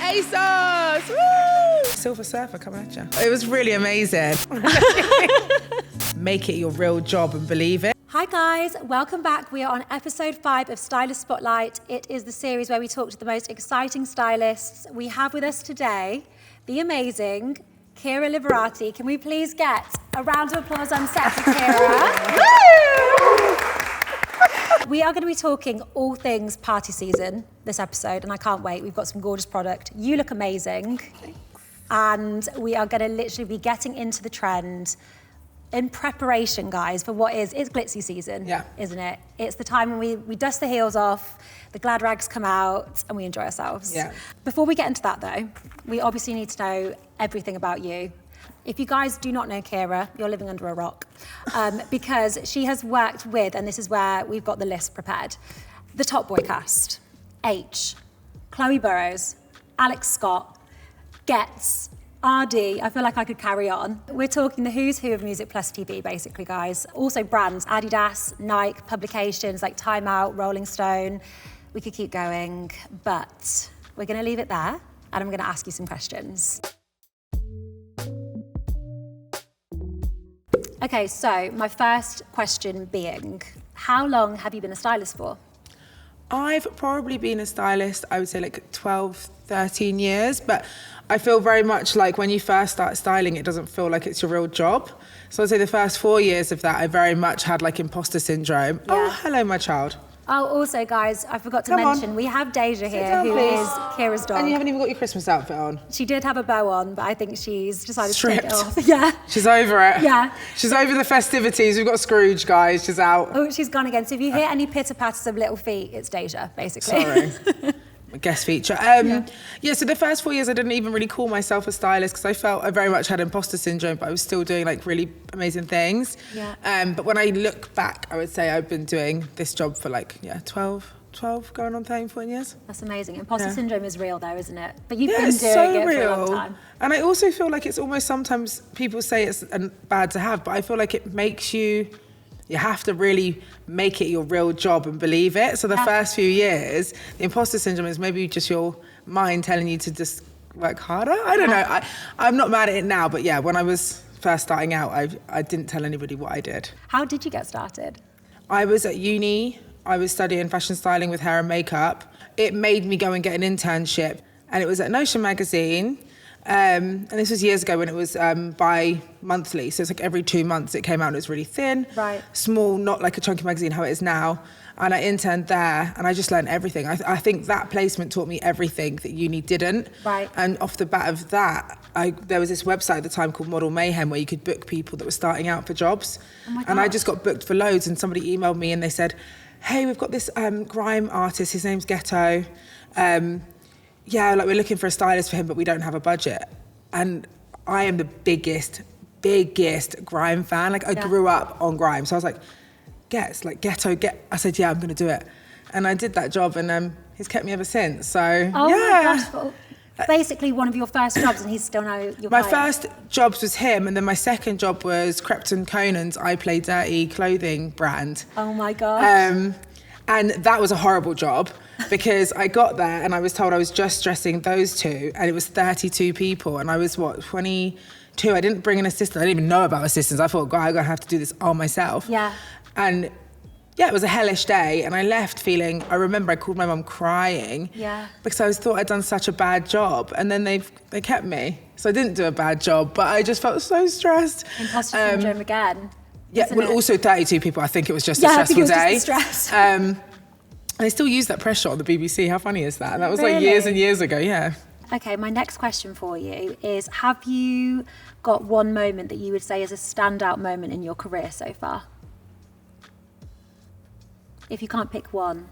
ASOS! Woo! Silver Surfer coming at you. It was really amazing. Make it your real job and believe it. Hi guys, welcome back. We are on episode 5 of Stylist Spotlight. It is the series where we talk to the most exciting stylists. We have with us today the amazing Kiera Liberati. Can we please get a round of applause on set for Kiera? We are going to be talking all things party season this episode, and I can't wait. We've got some gorgeous product. You look amazing. Thanks. And we are going to literally be getting into the trend in preparation, guys, for it's glitzy season, isn't it? It's the time when we dust the heels off, the glad rags come out, and we enjoy ourselves. Yeah. Before we get into that, though, we obviously need to know everything about you. If you guys do not know Kiera, you're living under a rock, because she has worked with, and this is where we've got the list prepared, the Top Boy cast, H, Chloe Burrows, Alex Scott, Getz, ArrDee. I feel like I could carry on. We're talking the who's who of Music Plus TV, basically, guys. Also brands, Adidas, Nike, publications like Time Out, Rolling Stone. We could keep going, but we're gonna leave it there, and I'm gonna ask you some questions. Okay, so my first question being, how long have you been a stylist for? I've probably been a stylist, I would say like 12, 13 years, but I feel very much like when you first start styling, it doesn't feel like it's your real job. So I'd say the first 4 years of that, I very much had like imposter syndrome. Yeah. Oh, hello, my child. Oh, also, guys, I forgot to mention, we have Deja here, who is Kiera's dog. And you haven't even got your Christmas outfit on. She did have a bow on, but I think she's decided to take it off. Yeah. She's over it. Yeah. She's over the festivities. We've got Scrooge, guys. She's out. Oh, she's gone again. So if you hear any pitter-patters of little feet, it's Deja, basically. Sorry. Guest feature. So the first 4 years I didn't even really call myself a stylist because I felt I very much had imposter syndrome, but I was still doing like really amazing things. Yeah. But when I look back, I would say I've been doing this job for like 12 going on 13, 14 years. That's amazing. Imposter syndrome is real though, isn't it? But you've been doing it for a long time. And I also feel like it's almost sometimes people say it's bad to have, but I feel like it makes you have to really make it your real job and believe it. So the first few years, the imposter syndrome is maybe just your mind telling you to just work harder. I don't know. I'm not mad at it now, but yeah, when I was first starting out, I didn't tell anybody what I did. How did you get started? I was at uni. I was studying fashion styling with hair and makeup. It made me go and get an internship, and it was at Notion magazine. And this was years ago when it was bi-monthly, so it's like every 2 months it came out and it was really thin, small, not like a chunky magazine how it is now. And I interned there and I just learned everything. I think that placement taught me everything that uni didn't. Right. And off the bat of that, there was this website at the time called Model Mayhem where you could book people that were starting out for jobs. Oh my God. And I just got booked for loads, and somebody emailed me and they said, hey, we've got this grime artist, his name's Ghetto. We're looking for a stylist for him, but we don't have a budget. And I am the biggest grime fan. Like I grew up on grime. So I was like, Ghetto. I said, yeah, I'm gonna do it. And I did that job, and he's kept me ever since. So, my gosh. Well, basically one of your first jobs, and he's still now your My first jobs was him, and then my second job was Crepton Conan's I Play Dirty clothing brand. Oh my gosh. And that was a horrible job because I got there and I was told I was just dressing those two, and it was 32 people, and I was 22. I didn't bring an assistant. I didn't even know about assistants. I thought, God, I'm gonna have to do this all myself. Yeah. And it was a hellish day, and I left feeling, I remember I called my mum crying because I thought I'd done such a bad job, and then they kept me. So I didn't do a bad job, but I just felt so stressed. Imposter syndrome again. Yeah, well, also 32 people, I think it was just a stressful day. I think it was just the stress. They still use that press shot on the BBC. How funny is that? And that was like years and years ago, yeah. Okay, my next question for you is, have you got one moment that you would say is a standout moment in your career so far? If you can't pick one,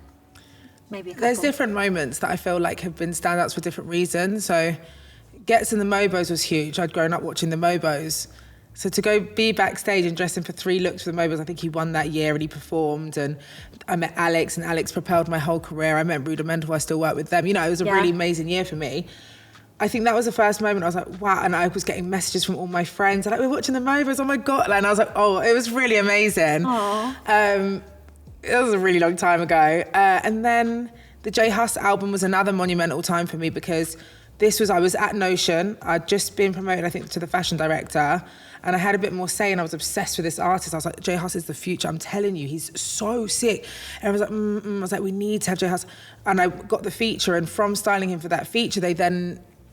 maybe a couple. There's different moments that I feel like have been standouts for different reasons. So Getz in the Mobos was huge. I'd grown up watching the Mobos. So to go be backstage and dressing for 3 looks for the Mobos, I think he won that year and he performed, and I met Alex, and Alex propelled my whole career. I met Rudimental, I still work with them. You know, it was a really amazing year for me. I think that was the first moment I was like, wow, and I was getting messages from all my friends, like, we're watching the Mobos, oh my God. And I was like, oh, it was really amazing. It was a really long time ago. And then the J Hus album was another monumental time for me because I was at Notion. I'd just been promoted, I think, to the fashion director. And I had a bit more say, and I was obsessed with this artist. I was like, J Hus is the future. I'm telling you, he's so sick. And I was like, I was like, we need to have J Hus. And I got the feature, and from styling him for that feature,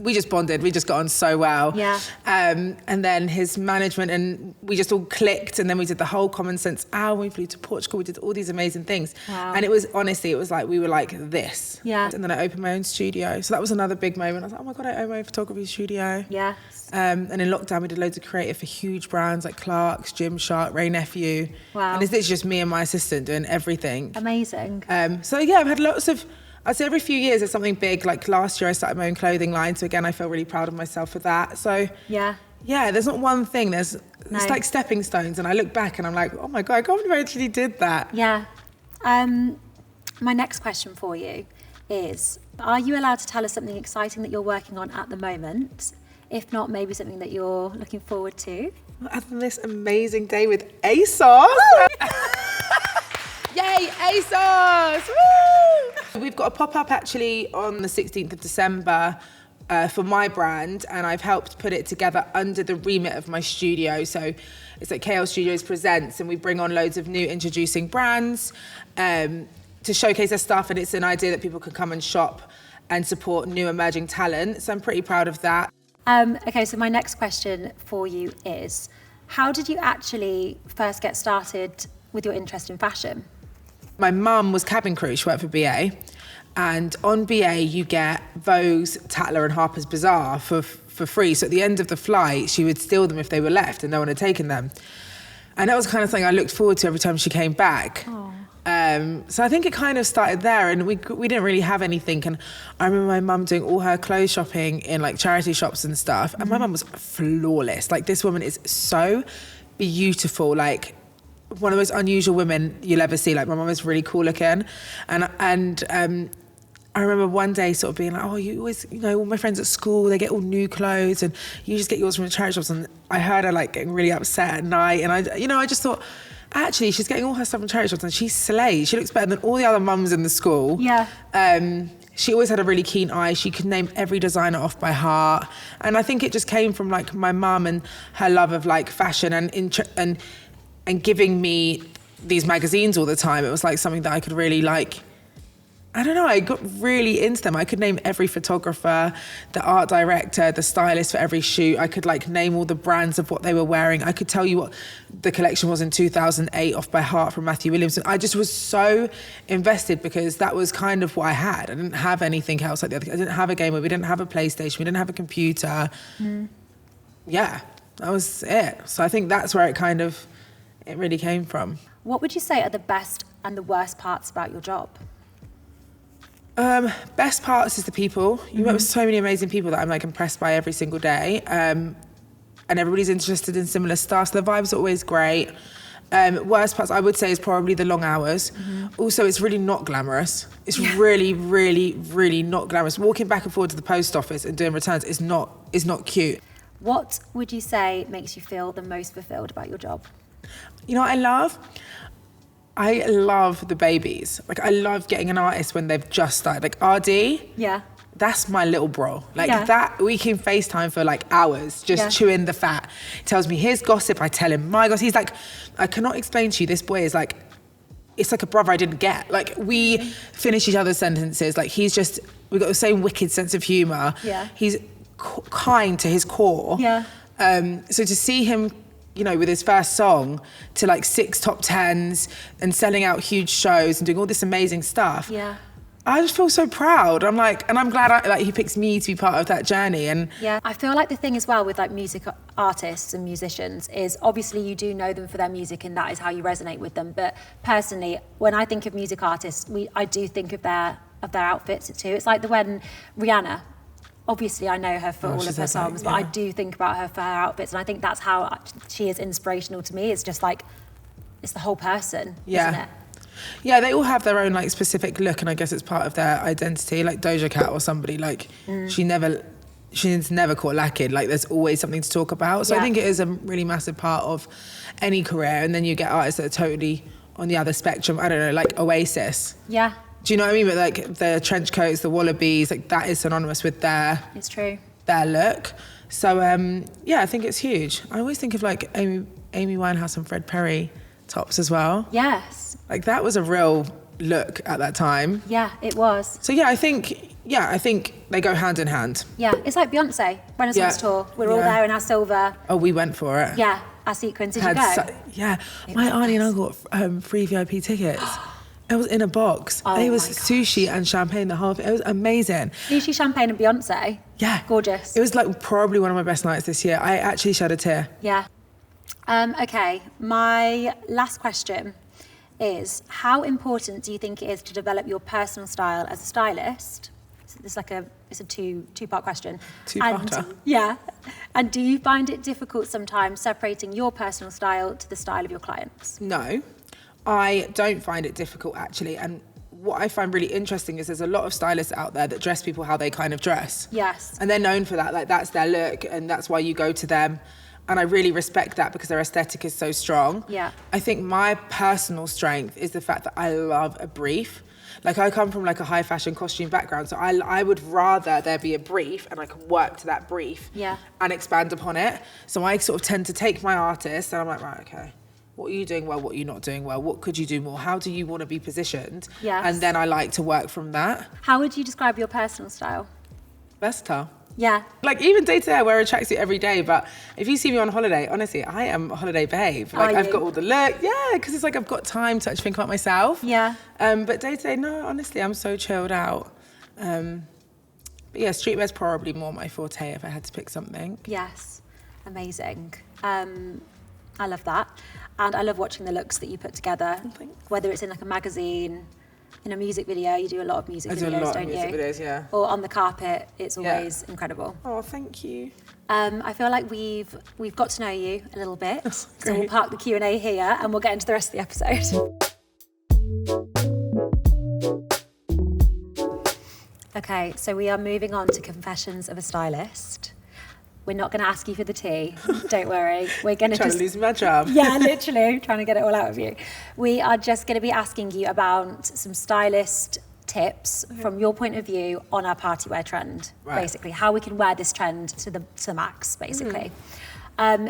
we just bonded. We just got on so well. Yeah. And then his management, and we just all clicked. And then we did the whole Common Sense hour. We flew to Portugal. We did all these amazing things. Wow. And it was, honestly, it was like, we were like this. Yeah. And then I opened my own studio. So that was another big moment. I was like, oh my God, I own my own photography studio. Yeah. And in lockdown, we did loads of creative for huge brands like Clark's, Gymshark, Ray Nephew. Wow. And it's literally just me and my assistant doing everything. Amazing. So yeah, I've had lots of, I'd say every few years there's something big. Like last year I started my own clothing line. So again, I feel really proud of myself for that. So yeah, there's not one thing. It's like stepping stones. And I look back and I'm like, oh my God, I can't believe I actually did that. Yeah. My next question for you is, are you allowed to tell us something exciting that you're working on at the moment? If not, maybe something that you're looking forward to? Other than this amazing day with ASOS. Yay, ASOS! Woo! We've got a pop-up actually on the 16th of December for my brand, and I've helped put it together under the remit of my studio. So it's like KL Studios Presents, and we bring on loads of new introducing brands to showcase their stuff, and it's an idea that people can come and shop and support new emerging talent. So I'm pretty proud of that. Okay, so my next question for you is, how did you actually first get started with your interest in fashion? My mum was cabin crew, she worked for BA, and on BA you get Vogue's, Tatler and Harper's Bazaar for free. So at the end of the flight, she would steal them if they were left and no one had taken them. And that was the kind of thing I looked forward to every time she came back. So I think it kind of started there, and we didn't really have anything. And I remember my mum doing all her clothes shopping in like charity shops and stuff. And my mum was flawless. Like, this woman is so beautiful, like one of the most unusual women you'll ever see. Like, my mum is really cool looking. And I remember one day sort of being like, oh, you always, all my friends at school, they get all new clothes and you just get yours from the charity shops. And I heard her like getting really upset at night. And I just thought, actually, she's getting all her stuff from charity shops and she slays. She looks better than all the other mums in the school. Yeah. She always had a really keen eye. She could name every designer off by heart. And I think it just came from like my mum and her love of like fashion and giving me these magazines all the time. It was like something that I could really like, I don't know, I got really into them. I could name every photographer, the art director, the stylist for every shoot. I could like name all the brands of what they were wearing. I could tell you what the collection was in 2008 off by heart from Matthew Williamson. I just was so invested because that was kind of what I had. I didn't have anything else like the other. I didn't have a gamer, we didn't have a PlayStation, we didn't have a computer. Yeah, that was it. So I think that's where it really came from. What would you say are the best and the worst parts about your job? Best parts is the people. You work with so many amazing people that I'm like impressed by every single day. And everybody's interested in similar stuff. So the vibes are always great. Worst parts I would say is probably the long hours. Also, it's really not glamorous. It's really, really, really not glamorous. Walking back and forward to the post office and doing returns is not cute. What would you say makes you feel the most fulfilled about your job? You know what I love the babies. Like, I love getting an artist when they've just started. Like ArrDee. Yeah. That's my little bro. Like that, we can FaceTime for like hours, just chewing the fat. He tells me his gossip, I tell him my gossip. He's like, I cannot explain to you, this boy is like, it's like a brother I didn't get. Like, we finish each other's sentences. Like, we've got the same wicked sense of humor. Yeah. He's kind to his core. Yeah. So to see him, with his first song to like 6 top 10s and selling out huge shows and doing all this amazing stuff. Yeah. I just feel so proud. I'm like, and I'm glad he picks me to be part of that journey. And yeah, I feel like the thing as well with like music artists and musicians is obviously you do know them for their music and that is how you resonate with them. But personally, when I think of music artists, I do think of their outfits too. It's like when Rihanna, obviously I know her for all of her songs, but I do think about her for her outfits. And I think that's how she is inspirational to me. It's just like, it's the whole person, isn't it? Yeah, they all have their own like specific look, and I guess it's part of their identity. Like Deja Cat or somebody, like she's never caught lacking. Like, there's always something to talk about. So I think it is a really massive part of any career. And then you get artists that are totally on the other spectrum. I don't know, like Oasis. Yeah. Do you know what I mean? But like the trench coats, the wallabies, like that is synonymous with It's true. their look. So yeah, I think it's huge. I always think of like Amy Winehouse and Fred Perry tops as well. Yes. Like that was a real look at that time. Yeah, it was. So yeah, I think they go hand in hand. Yeah, it's like Beyonce, Renaissance tour. We're all there in our silver. Oh, we went for it. Yeah, our sequins. Did you go? My auntie and uncle got free VIP tickets. It was in a box. Oh It was my gosh. sushi and champagne the whole thing. It was amazing. Sushi, champagne and Beyonce. Yeah. Gorgeous. It was like probably one of my best nights this year. I actually shed a tear. Yeah. Okay, my last question is, how important do you think it is to develop your personal style as a stylist? So this is it's a two-part question. Two-parter. And, yeah. And do you find it difficult sometimes separating your personal style to the style of your clients? No, I don't find it difficult actually. And what I find really interesting is there's a lot of stylists out there that dress people how they kind of dress. Yes. And they're known for that. Like that's their look and that's why you go to them. And I really respect that because their aesthetic is so strong. Yeah. I think my personal strength is the fact that I love a brief. Like I come from like a high fashion costume background, so I would rather there be a brief and I can work to that brief and expand upon it. So I sort of tend to take my artist and I'm like, right, okay, what are you doing well, what are you not doing well, what could you do more, how do you want to be positioned? Yes. And then I like to work from that. How would you describe your personal style? Versatile. Yeah. Like even day to day, I wear a tracksuit every day, but if you see me on holiday, honestly, I am a holiday babe. Like I've got all the look, because it's like I've got time to actually think about myself. Yeah. But day to day, no, honestly, I'm so chilled out. But yeah, streetwear's probably more my forte if I had to pick something. Yes. Amazing. I love that. And I love watching the looks that you put together, whether it's in like a magazine, in a music video. You do a lot of music videos, don't you? I do a lot of music videos, yeah. Or on the carpet. It's always incredible. Oh, thank you. I feel like we've got to know you a little bit. That's So we'll great. park the Q&A here and we'll get into the rest of the episode. Okay, so we are moving on to Confessions of a Stylist. We're not going to ask you for the tea. Don't worry. We're going to Trying just... to lose my job. Yeah, literally, trying to get it all out of you. We are just going to be asking you about some stylist tips from your point of view on our party wear trend, basically. How we can wear this trend to the max, basically.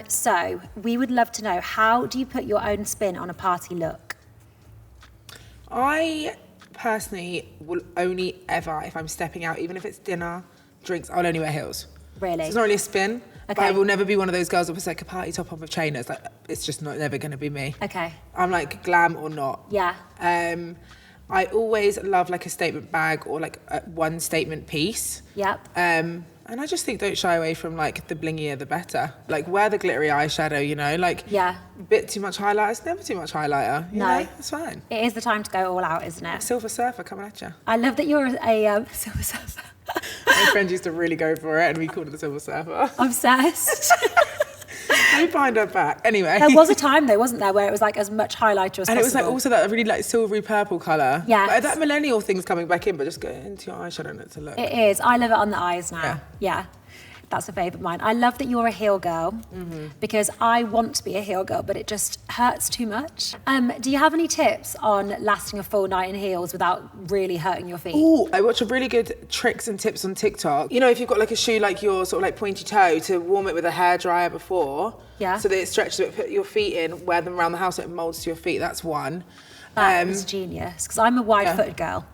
So we would love to know, how do you put your own spin on a party look? I personally will only ever, if I'm stepping out, even if it's dinner, drinks, I'll only wear heels. Really? So it's not really a spin. But Okay. I will never be one of those girls that puts like a party top on with trainers. Like it's just never going to be me. Okay. I'm like glam or not. Yeah. I always love like a statement bag or like a one statement piece. Yep. And I just think don't shy away from like the blingier the better. Like wear the glittery eyeshadow, you know, like Yeah. a bit too much highlighter. It's never too much highlighter. You No. know? It's fine. It is the time to go all out, isn't it? Silver Surfer coming at you. I love that you're a Silver Surfer. My friend used to really go for it and we called it the Silver Surfer. Obsessed. Let me find her back. Anyway. There was a time though, wasn't there, where it was like as much highlighter as possible. And it was like also that really like silvery purple colour. Yes. Like, that millennial thing's coming back in, but just go into your eyeshadow and it's a look. It is. I love it on the eyes now. Yeah. That's a favourite of mine. I love that you're a heel girl because I want to be a heel girl, but it just hurts too much. Do you have any tips on lasting a full night in heels without really hurting your feet? Ooh, I watch a really good tricks and tips on TikTok. You know, if you've got like a shoe like your sort of like pointy toe, to warm it with a hairdryer before. Yeah. So that it stretches a bit, put your feet in, wear them around the house so it moulds to your feet. That's one. That was genius because I'm a wide-footed girl,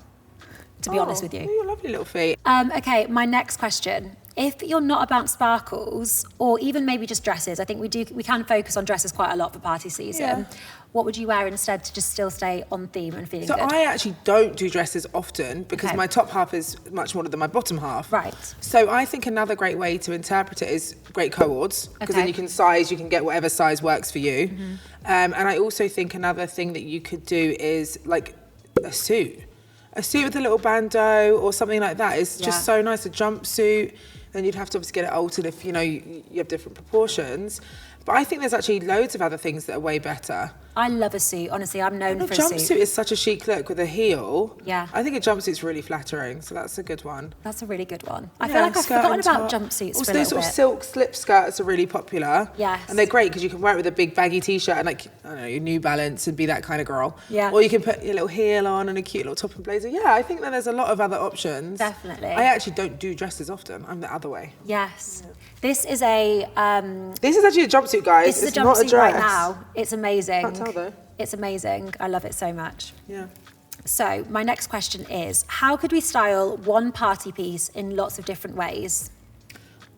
to be honest with you. Your lovely little feet. Okay, my next question. If you're not about sparkles or even maybe just dresses, I think we can focus on dresses quite a lot for party season. Yeah. What would you wear instead to just still stay on theme and feeling So good? I actually don't do dresses often because my top half is much smaller than my bottom half. Right. So I think another great way to interpret it is great co-ords because then you can get whatever size works for you. And I also think another thing that you could do is like a suit. A suit with a little bandeau or something like that is just so nice. A jumpsuit. then you'd have to obviously get it altered if, you know, you have different proportions. But I think there's actually loads of other things that are way better. I love a suit. Honestly, I'm known for a suit. A jumpsuit is such a chic look with a heel. Yeah. I think a jumpsuit's really flattering, so that's a good one. That's a really good one. I feel like I've forgotten about jumpsuits also, for a little those sort bit. of silk slip skirts are really popular. Yes. And they're great because you can wear it with a big baggy t-shirt and like, I don't know, your New Balance and be that kind of girl. Yeah. Or you can put your little heel on and a cute little top and blazer. Yeah, I think that there's a lot of other options. Definitely. I actually don't do dresses often. I'm the other way. Yes. Yeah. This is a... this is actually a jumpsuit, guys. This is it's a not a jumpsuit dress. right now. It's amazing. Can't tell though. It's amazing. I love it so much. Yeah. So my next question is, how could we style one party piece in lots of different ways?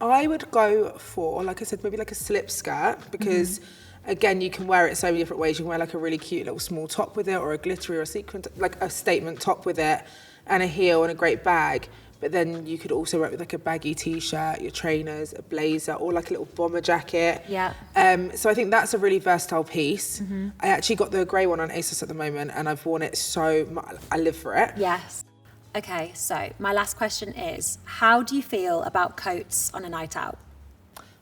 I would go for, like I said, maybe like a slip skirt because, again, you can wear it so many different ways. You can wear like a really cute little small top with it or a glittery or a sequin, like a statement top with it and a heel and a great bag. But then you could also wear it with like a baggy t-shirt, your trainers, a blazer, or like a little bomber jacket. Yeah. So I think that's a really versatile piece. I actually got the grey one on ASOS at the moment and I've worn it so much. I live for it. Yes. Okay, so my last question is, how do you feel about coats on a night out?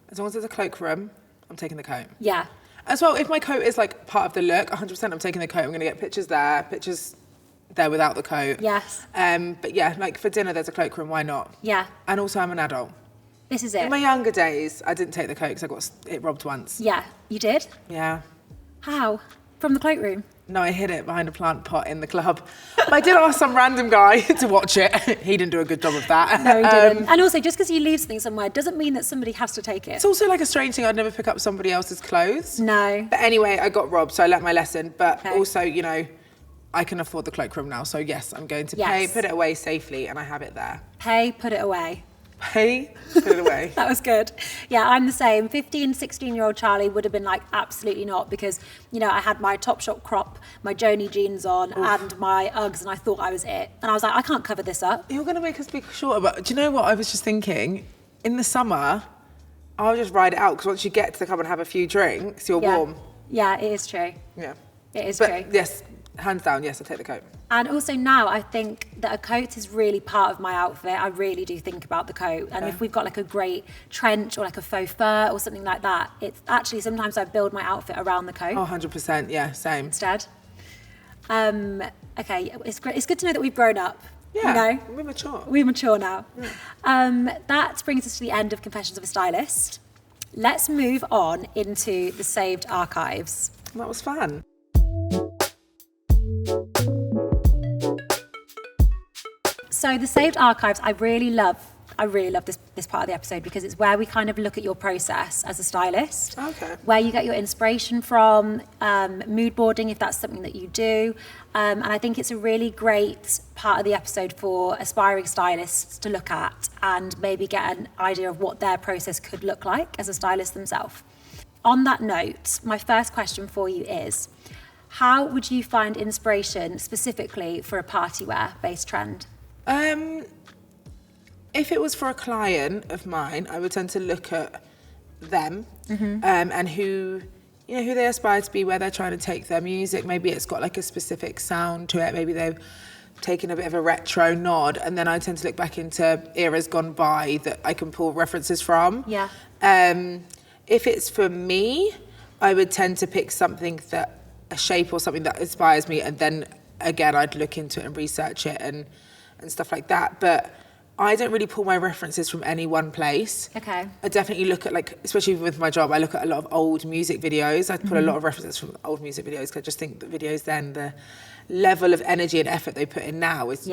As long as there's a cloakroom, I'm taking the coat. Yeah. As well, if my coat is like part of the look, 100% I'm taking the coat. I'm going to get pictures there without the coat. Yes. But yeah, like for dinner, there's a cloakroom. Why not? Yeah. And also, I'm an adult. This is it. In my younger days, I didn't take the coat because I got it robbed once. Yeah. You did? Yeah. How? From the cloakroom? No, I hid it behind a plant pot in the club. But I did ask some random guy to watch it. He didn't do a good job of that. No, he didn't. And also, just because you leave something somewhere doesn't mean that somebody has to take it. It's also like a strange thing. I'd never pick up somebody else's clothes. No. But anyway, I got robbed, so I learnt my lesson. But Okay. also, you know, I can afford the cloakroom now. So yes, I'm going to pay, put it away safely, and I have it there. Pay, put it away. Pay, put it away. That was good. Yeah, I'm the same. 15, 16-year-old Charley would have been like, absolutely not, because, you know, I had my Topshop crop, my Joni jeans on, and my Uggs, and I thought I was it. And I was like, I can't cover this up. You're going to make us be shorter, but do you know what I was just thinking? In the summer, I'll just ride it out, because once you get to come and have a few drinks, you're warm. Yeah, it is true. Yeah. It is But true. yes, hands down, yes, I'll take the coat. And also now I think that a coat is really part of my outfit. I really do think about the coat. And if we've got like a great trench or like a faux fur or something like that, it's actually sometimes I build my outfit around the coat. Oh, 100%, yeah, same. Instead. Okay, it's great. It's good to know that we've grown up. Yeah, You know? we're mature. We're mature now. That brings us to the end of Confessions of a Stylist. Let's move on into the saved archives. That was fun. So the saved archives, I really love this part of the episode because it's where we kind of look at your process as a stylist. Okay. Where you get your inspiration from, mood boarding if that's something that you do. And I think it's a really great part of the episode for aspiring stylists to look at and maybe get an idea of what their process could look like as a stylist themselves. On that note, my first question for you is, how would you find inspiration specifically for a party wear based trend? If it was for a client of mine, I would tend to look at them and who they aspire to be, where they're trying to take their music. Maybe it's got like a specific sound to it. Maybe they've taken a bit of a retro nod, and then I tend to look back into eras gone by that I can pull references from. Yeah. If it's for me, I would tend to pick something that, a shape or something that inspires me, and then again I'd look into it and research it and stuff like that. But I don't really pull my references from any one place. Okay. I definitely look at, like, especially with my job, I look at a lot of old music videos. I pull a lot of references from old music videos because I just think the videos then, the level of energy and effort they put in now is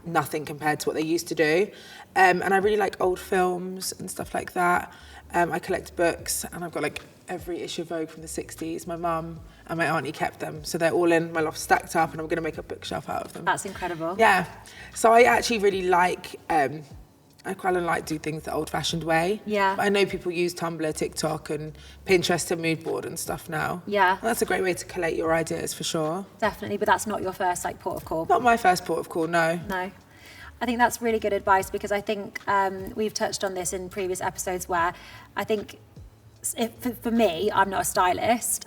nothing compared to what they used to do. And I really like old films and stuff like that. I collect books, and I've got like every issue of Vogue from the 60s. My mum and my auntie kept them, so they're all in my loft stacked up, and I'm going to make a bookshelf out of them. That's incredible. Yeah, so I actually really like, I quite like do things the old-fashioned way. Yeah. But I know people use Tumblr, TikTok, and Pinterest to mood board and stuff now. Yeah. And that's a great way to collate your ideas for sure. Definitely, but that's not your first like port of call. Not my first port of call, no. No. I think that's really good advice because I think we've touched on this in previous episodes where I think for me, I'm not a stylist.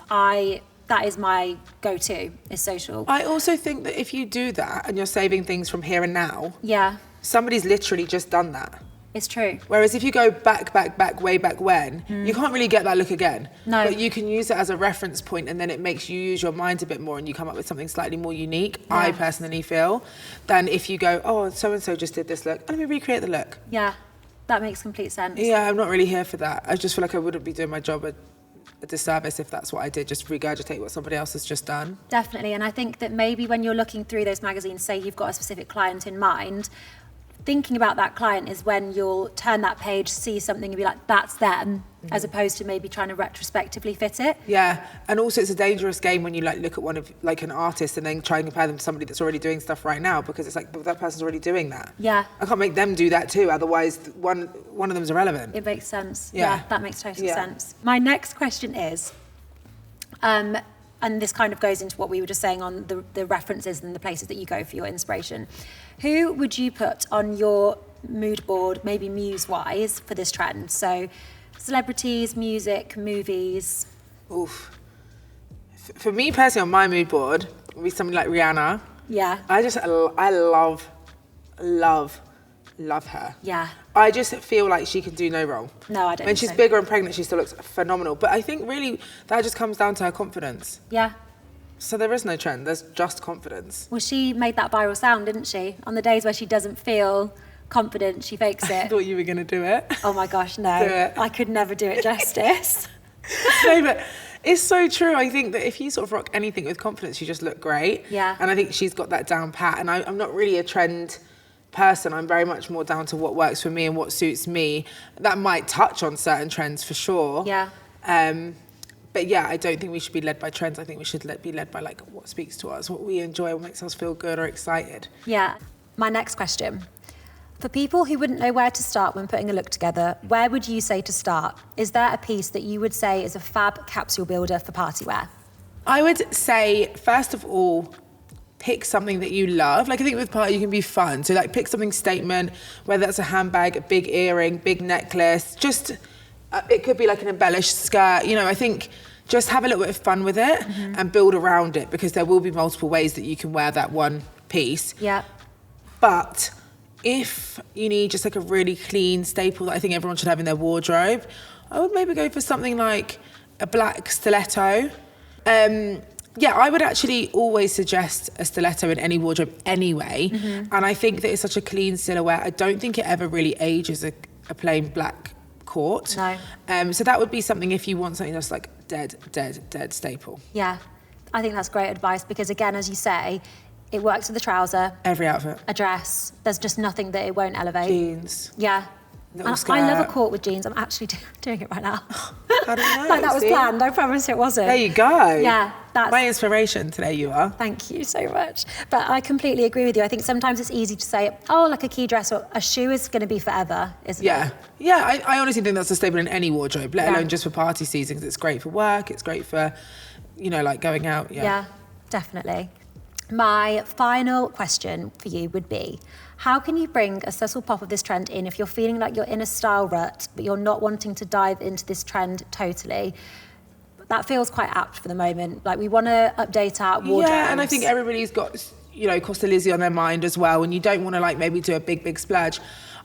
That is my go-to, is social. I also think that if you do that and you're saving things from here and now, Yeah. somebody's literally just done that. It's true. Whereas if you go back, way back when, you can't really get that look again. No. But you can use it as a reference point, and then it makes you use your mind a bit more and you come up with something slightly more unique, I personally feel, than if you go, oh, so-and-so just did this look, let me recreate the look. Yeah, that makes complete sense. Yeah, I'm not really here for that. I just feel like I wouldn't be doing my job a disservice if that's what I did, just regurgitate what somebody else has just done. Definitely, and I think that maybe when you're looking through those magazines, say you've got a specific client in mind, thinking about that client is when you'll turn that page, see something and be like, that's them, as opposed to maybe trying to retrospectively fit it. Yeah, and also it's a dangerous game when you like look at one of like an artist and then try and compare them to somebody that's already doing stuff right now, because it's like, but that person's already doing that. Yeah. I can't make them do that too, otherwise one of them's irrelevant. It makes sense. Yeah. That makes total sense. My next question is, and this kind of goes into what we were just saying on the references and the places that you go for your inspiration. Who would you put on your mood board, maybe muse-wise, for this trend? So celebrities, music, movies. Oof. For me personally, on my mood board, would be somebody like Rihanna. Yeah. I love her. Yeah. I just feel like she can do no wrong. No, I don't When think she's so. bigger and pregnant, she still looks phenomenal. But I think really that just comes down to her confidence. Yeah. So there is no trend, there's just confidence. Well, she made that viral sound, didn't she? On the days where she doesn't feel confident, she fakes I it. thought you were going to do it. Oh my gosh, no. Do it. I could never do it justice. No, but it's so true. I think that if you sort of rock anything with confidence, you just look great. Yeah. And I think she's got that down pat. And I'm not really a trend person. I'm very much more down to what works for me and what suits me. That might touch on certain trends for sure. Yeah. But yeah, I don't think we should be led by trends. I think we should be led by like what speaks to us, what we enjoy, what makes us feel good or excited. Yeah. My next question. For people who wouldn't know where to start when putting a look together, where would you say to start? Is there a piece that you would say is a fab capsule builder for party wear? I would say, first of all, pick something that you love. Like I think with party you can be fun. So like pick something statement, whether that's a handbag, a big earring, big necklace, just, it could be like an embellished skirt. You know, I think just have a little bit of fun with it and build around it, because there will be multiple ways that you can wear that one piece. Yeah. But if you need just like a really clean staple that I think everyone should have in their wardrobe, I would maybe go for something like a black stiletto. Yeah, I would actually always suggest a stiletto in any wardrobe anyway. And I think that it's such a clean silhouette. I don't think it ever really ages a plain black court. No. So that would be something if you want something that's like dead staple. Yeah. I think that's great advice because, again, as you say, it works with a trouser, Every outfit. a dress. There's just nothing that it won't elevate. Jeans. Yeah. Little And skirt. I love a court with jeans. I'm actually doing it right now. I don't know. Like that was see? planned. I promise it wasn't. There you go. Yeah, that's... My inspiration today you are. Thank you so much. But I completely agree with you. I think sometimes it's easy to say, oh, like a key dress or a shoe is going to be forever, isn't it? Yeah, I honestly think that's a staple in any wardrobe, let Yeah. alone just for party season, because it's great for work, it's great for, you know, like going out. Yeah, definitely. My final question for you would be, how can you bring a subtle pop of this trend in if you're feeling like you're in a style rut, but you're not wanting to dive into this trend totally? That feels quite apt for the moment. Like, we want to update our wardrobes. Yeah, and I think everybody's got, you know, Costa Lizzie on their mind as well, and you don't want to like maybe do a big splurge.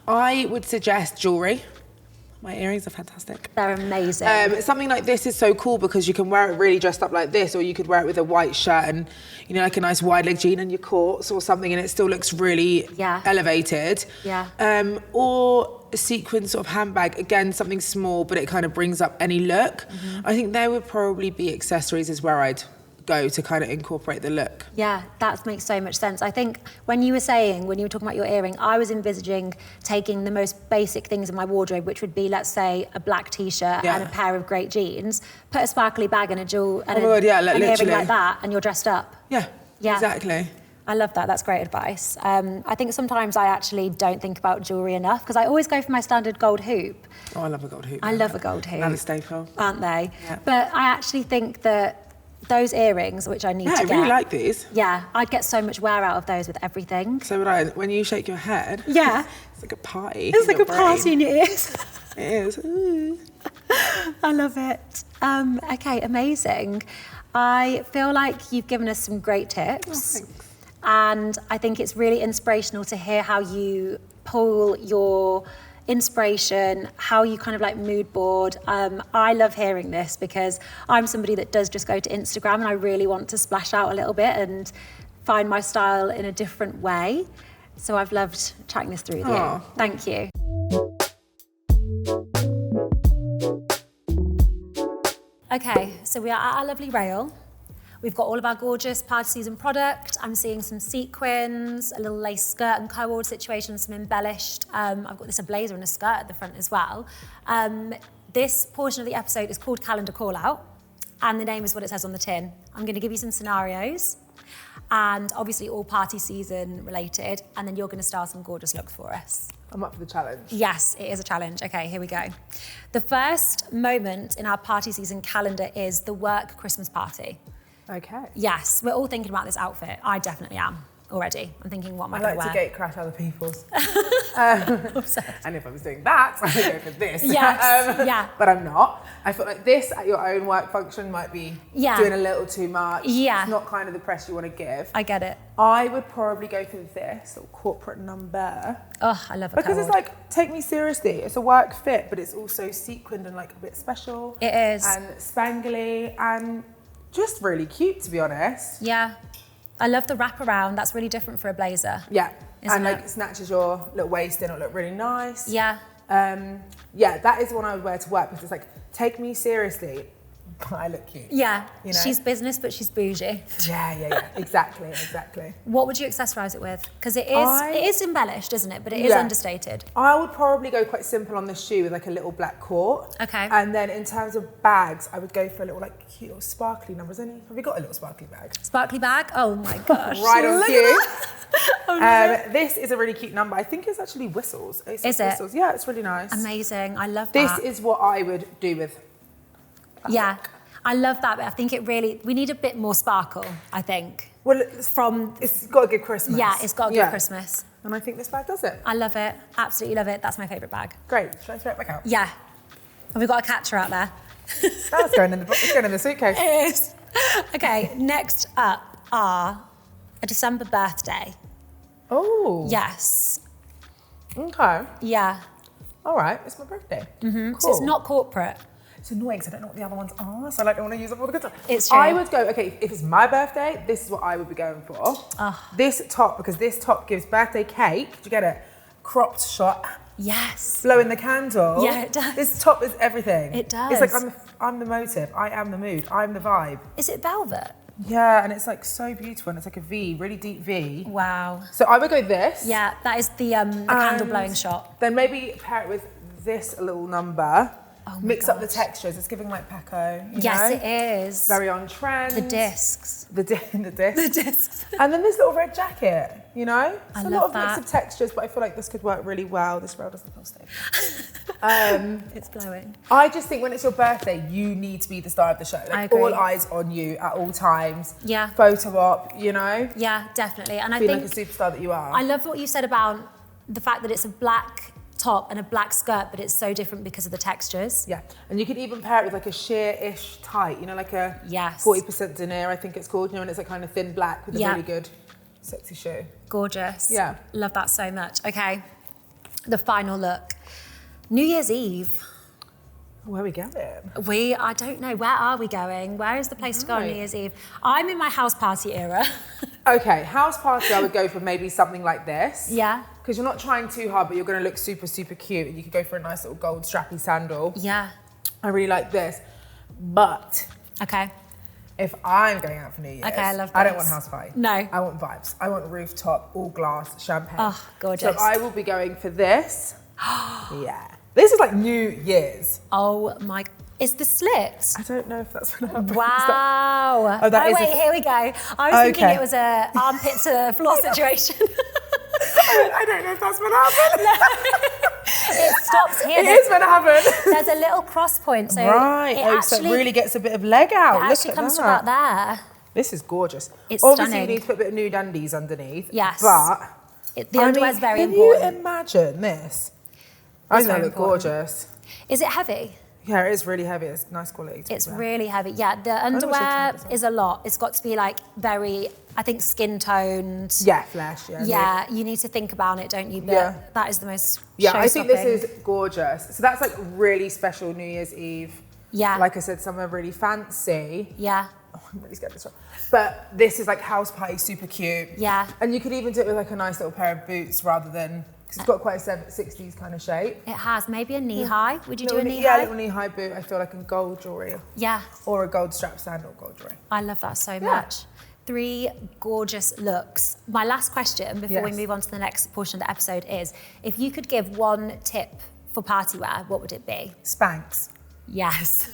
I would suggest jewellery. My earrings are fantastic. They're amazing. Something like this is so cool because you can wear it really dressed up like this, or you could wear it with a white shirt and, you know, like a nice wide leg jean and your cords or something, and it still looks really elevated. Yeah. Or a sequin sort of handbag, again, something small, but it kind of brings up any look. I think there would probably be accessories is where I'd go to kind of incorporate the look. Yeah, that makes so much sense. I think when you were talking about your earring, I was envisaging taking the most basic things in my wardrobe, which would be, let's say, a black t-shirt and a pair of great jeans, put a sparkly bag and a jewel and an earring like that, and you're dressed up. Yeah, exactly. I love that. That's great advice. I think sometimes I actually don't think about jewellery enough because I always go for my standard gold hoop. Oh, I love a gold hoop. I love a gold hoop. Another staple. Aren't they? Yeah. But I actually think that those earrings, which I need to get... I really like these. Yeah, I'd get so much wear out of those with everything. So would I. When you shake your head... Yeah. It's like a party. It's like a party in your ears. It is. Ooh. I love it. Okay, amazing. I feel like you've given us some great tips. Oh, thanks. And I think it's really inspirational to hear how you pull your inspiration, how you kind of like mood board. I love hearing this because I'm somebody that does just go to Instagram and I really want to splash out a little bit and find my style in a different way. So I've loved chatting this through with you. Thank you. Okay, so we are at our lovely rail. We've got all of our gorgeous party season product. I'm seeing some sequins, a little lace skirt and co-ord situation, some embellished. I've got a blazer and a skirt at the front as well. This portion of the episode is called Calendar Call Out, and the name is what it says on the tin. I'm gonna give you some scenarios, and obviously all party season related, and then you're gonna style some gorgeous looks for us. I'm up for the challenge. Yes, it is a challenge. Okay, here we go. The first moment in our party season calendar is the work Christmas party. Okay. Yes, we're all thinking about this outfit. I definitely am already. I'm thinking, what am I going to wear? I like to gate crash other people's. And if I was doing that, I would go for this. Yes, yeah. But I'm not. I feel like this at your own work function might be doing a little too much. Yeah. It's not kind of the press you want to give. I get it. I would probably go for this little corporate number. Oh, I love it. Because it's like, take me seriously. It's a work fit, but it's also sequined and like a bit special. It is. And spangly and just really cute, to be honest. Yeah. I love the wraparound. That's really different for a blazer. Yeah. Isn't and it? like it snatches your little waist in, it'll look really nice. Yeah. Yeah, that is the one I would wear to work because it's like, take me seriously, but I look cute. Yeah. You know? She's business, but she's bougie. Yeah. Exactly. What would you accessorize it with? Because it is embellished, isn't it? But it is understated. I would probably go quite simple on this shoe with like a little black cord. Okay. And then in terms of bags, I would go for a little like cute little sparkly number. Have you got a little sparkly bag? Sparkly bag? Oh my gosh. Right on cue. Oh, no. This is a really cute number. I think it's actually whistles. Is it? Whistles. Yeah, it's really nice. Amazing. I love This that. is what I would do with. Yeah. I love that, but I think we need a bit more sparkle, I think. Well, it's got to give Christmas. Yeah, it's got to give Christmas. And I think this bag does it. I love it. Absolutely love it. That's my favourite bag. Great. Should I throw it back out? Yeah. Have we got a catcher out there? It's going in the suitcase. It is. Okay, next up are a December birthday. Oh. Yes. Okay. Yeah. All right. It's my birthday. Mm-hmm. Cool. So it's not corporate. It's annoying because I don't know what the other ones are, so I don't want to use up all the good stuff. It's true. I would go, okay, if it's my birthday, this is what I would be going for. Oh. This top, because this top gives birthday cake. Did you get it? Cropped shot. Yes. Blowing the candle. Yeah, it does. This top is everything. It does. It's like I'm the motive. I am the mood. I'm the vibe. Is it velvet? Yeah, and it's like so beautiful, and it's like a V, really deep V. Wow. So I would go this. Yeah, that is the candle blowing shot. Then maybe pair it with this little number. Oh Mix up the textures. It's giving like Paco. Yes, it is. Very on trend. The discs. The discs. The discs. And then this little red jacket, you know? I It's a love lot of that. mix of textures, but I feel like this could work really well. This rail doesn't feel stable. It's blowing. I just think when it's your birthday, you need to be the star of the show. I Like agree. all eyes on you at all times. Yeah. Photo op, you know? Yeah, definitely. And I Be think like a superstar that you are. I love what you said about the fact that it's a black top and a black skirt, but it's so different because of the textures. Yeah, and you could even pair it with like a sheer-ish tight, you know, like a 40% denier, I think it's called, you know, and it's like kind of thin black with a really good, sexy shoe. Gorgeous. Yeah. Love that so much. Okay, the final look. New Year's Eve. Where are we going? I don't know, where are we going? Where is the place to go on New Year's Eve? I'm in my house party era. Okay, house party, I would go for maybe something like this. Yeah. Because you're not trying too hard, but you're going to look super, super cute. And you could go for a nice little gold strappy sandal. Yeah. I really like this. But Okay. if I'm going out for New Year's, Okay, I love I don't this. want house party. No. I want vibes. I want rooftop, all glass, champagne. Oh, gorgeous. So I will be going for this. Yeah. This is like New Year's. Oh my, is the slit? I don't know if that's going to happen. Wow. Oh, that is wait, here we go. I was thinking Okay. it was a armpit to floor situation. I don't know if that's going to happen. It stops here. It is going to happen. There's a little cross point, so Right. it So actually, it really gets a bit of leg out. it Look actually at comes that. to about there. This is gorgeous. It's Obviously, stunning. you need to put a bit of nude undies underneath. Yes. But The underwear's very can important. you imagine this? I think very that look important. gorgeous. Is it heavy? Yeah, it is really heavy. It's nice quality. It's really heavy. Yeah, the wish I underwear tried this one. is a lot. It's got to be like very, I think, skin toned. Yeah, flash. Yeah. Yeah, you need to think about it, don't you? But Yeah. that is the most Yeah, I think this show-stopping. is gorgeous. So that's like really special New Year's Eve. Yeah. Like I said, somewhere really fancy. Yeah. Oh, I'm really scared of this one. But this is like house party, super cute. Yeah. And you could even do it with like a nice little pair of boots rather than, because it's got quite a 60s kind of shape. It has. Maybe a knee high. Would you do a knee Yeah, a high? little knee high boot. I feel like in gold jewellery. Yeah. Or a gold strap sandal, gold jewellery. I love that so much. 3 gorgeous looks. My last question before we Yes. move on to the next portion of the episode is, if you could give one tip for party wear, what would it be? Spanx. Yes.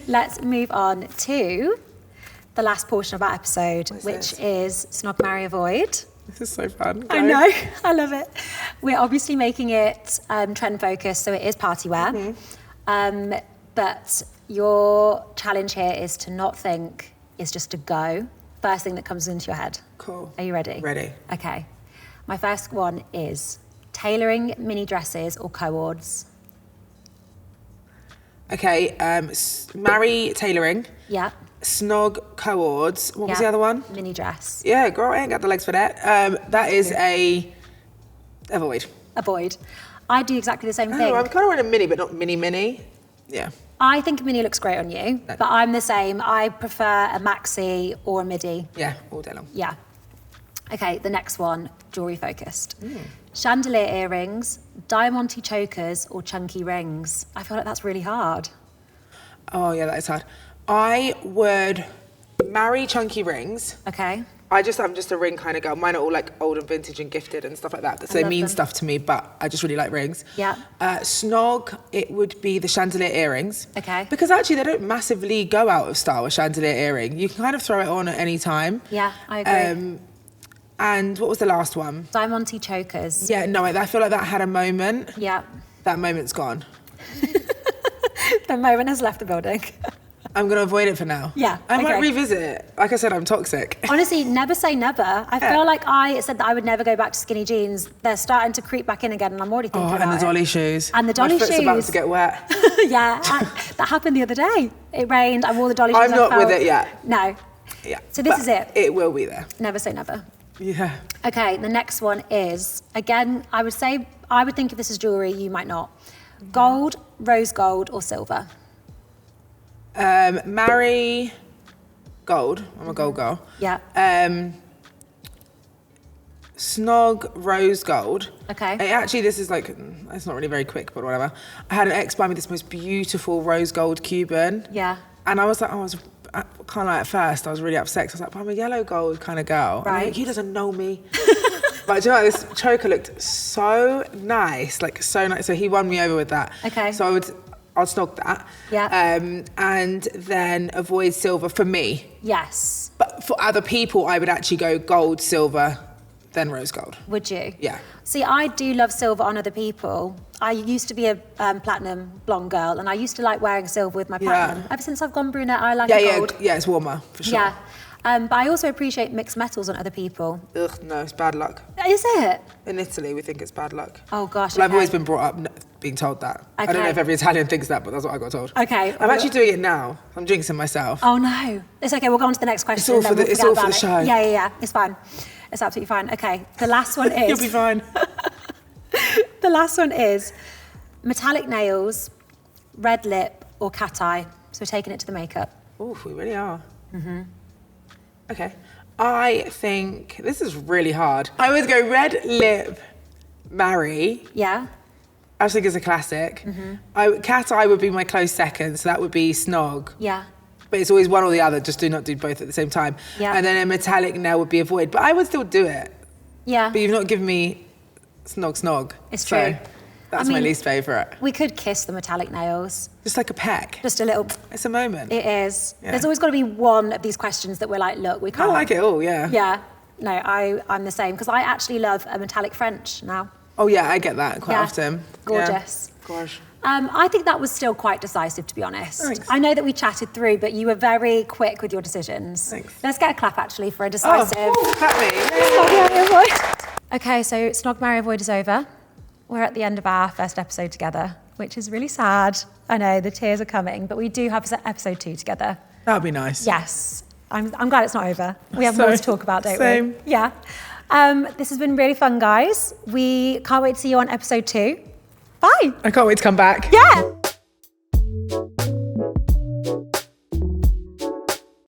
Let's move on to the last portion of our episode, which is Snog, Marry, Avoid. This is so fun. I know, I love it. We're obviously making it trend focused, so it is party wear. But your challenge here is to not think, it's just to go. First thing that comes into your head. Cool. Are you ready? Ready. Okay. My first one is tailoring mini dresses or co-ords. Okay, marry tailoring, Yeah. snog co-ords. What was Yeah. the other one? Mini dress. Yeah, girl, I ain't got the legs for that. That is a avoid. Avoid. I do exactly the same Oh, thing. I'm kind of wearing a mini, but not mini. Yeah. I think a mini looks great on you, but I'm the same. I prefer a maxi or a midi. Yeah, all day long. Yeah. Okay, the next one, jewelry focused. Chandelier earrings, diamante chokers, or chunky rings. I feel like that's really hard. Oh, yeah, that is hard. I would marry chunky rings. Okay. I'm just a ring kind of girl. Mine are all like old and vintage and gifted and stuff like that. So they love mean them. stuff to me, but I just really like rings. Yeah. Snog, it would be the chandelier earrings. Okay. Because actually they don't massively go out of style, a chandelier earring. You can kind of throw it on at any time. Yeah, I agree. And what was the last one? Diamante chokers. Yeah, no, I feel like that had a moment. Yeah. That moment's gone. The moment has left the building. I'm going to avoid it for now. Yeah, I might okay. revisit it. Like I said, I'm toxic. Honestly, never say never. I feel like I said that I would never go back to skinny jeans. They're starting to creep back in again, and I'm already thinking about And the it. dolly shoes. And the dolly My foot's about shoes. to get wet. Yeah, that happened the other day. It rained. I wore the dolly shoes. I'm I not with felt- it yet. No. Yeah. So this but is it. It will be there. Never say never. Yeah. Okay, the next one is, again, I would think if this is jewellery, you might not. Gold, rose gold, or silver? Marry gold. I'm a gold girl. Yeah. Snog rose gold. Okay. Actually, this is like, it's not really very quick, but whatever. I had an ex buy me this most beautiful rose gold Cuban. Yeah. And I was like, kind of like at first, I was really upset. 'Cause I was like, but I'm a yellow gold kind of girl. Right. And like, he doesn't know me. But do you know what? This choker looked so nice, like so nice. So he won me over with that. Okay. So I'll snog that. Yeah. And then avoid silver for me. Yes. But for other people, I would actually go gold, silver, then rose gold. Would you? Yeah. See, I do love silver on other people. I used to be a platinum blonde girl, and I used to like wearing silver with my platinum. Ever since I've gone brunette, I like gold. Yeah, it's warmer, for sure. Yeah. But I also appreciate mixed metals on other people. Ugh, no, it's bad luck. Is it? In Italy, we think it's bad luck. Oh, gosh, Well, I've okay. always been brought up being told that. I don't know Okay. if every Italian thinks that, but that's what I got told. Okay. I'm actually doing it now. I'm jinxing myself. Oh, no. It's okay, we'll go on to the next question. all for then the- we'll it's forget all for about the it. show. Yeah. It's fine. It's absolutely fine. Okay, the last one is... You'll be fine. The last one is metallic nails, red lip, or cat eye. So we're taking it to the makeup. Ooh, we really are. Mm-hmm. Okay. I think this is really hard. I would go red lip, marry. Yeah? I just think it's a classic. Cat eye would be my close second, so that would be Snog. Yeah. But it's always one or the other, just do not do both at the same time. Yeah. And then a metallic nail would be avoid, but I would still do it. Yeah. But you've not given me snog. It's So true. that's I my mean- least favourite. We could kiss the metallic nails. Just like a peck. Just a little... It's a moment. It is. Yeah. There's always got to be one of these questions that we're like, look, we I can't... like it all, yeah. Yeah. No, I'm the same, because I actually love a metallic French now. Oh yeah, I get that quite Yeah. often. Gorgeous. Yeah. Gosh. I think that was still quite decisive, to be honest. Thanks. I know that we chatted through, but you were very quick with your decisions. Thanks. Let's get a clap, actually, for a decisive... Oh, clap me. Sorry, I avoid. Okay, so Snog, Marry, Avoid is over. We're at the end of our first episode together, which is really sad. I know, the tears are coming, but we do have episode 2 together. That'd be nice. Yes. I'm glad it's not over. We have more to talk about, don't Same. we? Yeah. This has been really fun, guys. We can't wait to see you on episode 2. Bye. I can't wait to come back. Yeah.